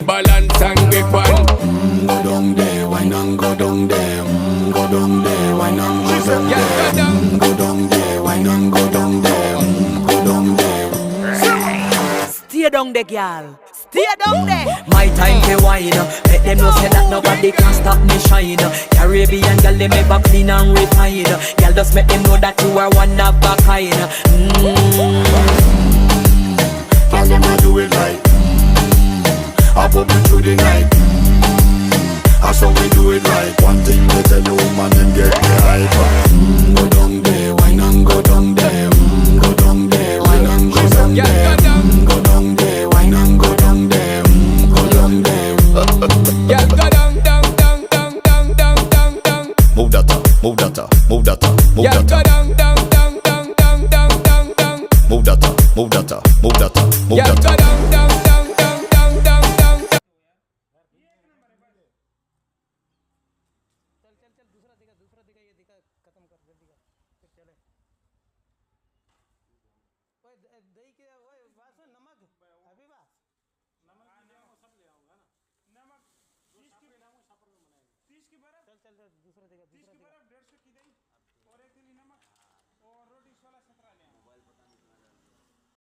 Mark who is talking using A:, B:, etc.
A: balance and grip on.
B: Go down there, wine and go down there. Go down there, wine and go down there. Go down there, wine and go down there. Go down there.
C: Stay down there, girl. Stay down there. My time to wine. Let them know say that nobody can stop me shine. Caribbean girl, they make up clean and refine. Girl, just make them know that you are one of a kind.
B: Girl, them a do it right. I pop it through the night. That's how we do it right. One thing they tell you, woman, and get the hype. Go down there, wine and go down there. Go down there, wine and go down there. Go down there, wine and go down there. Go down there.
A: Yeah, go down, down, down, down, down, down, down, down.
B: Move that up, move that up, move that up, move
A: Yeah,
B: that
A: go
B: up.
A: down, down, down, down, down, down, down, down.
B: Move that up, move that up, move that up, move
A: Yeah,
B: that
A: go
B: up.
A: down, down, down, down, down, down, down.
D: दूसरा देगा 150 की दही और 1 kilo नमक और रोटी 16-17 ले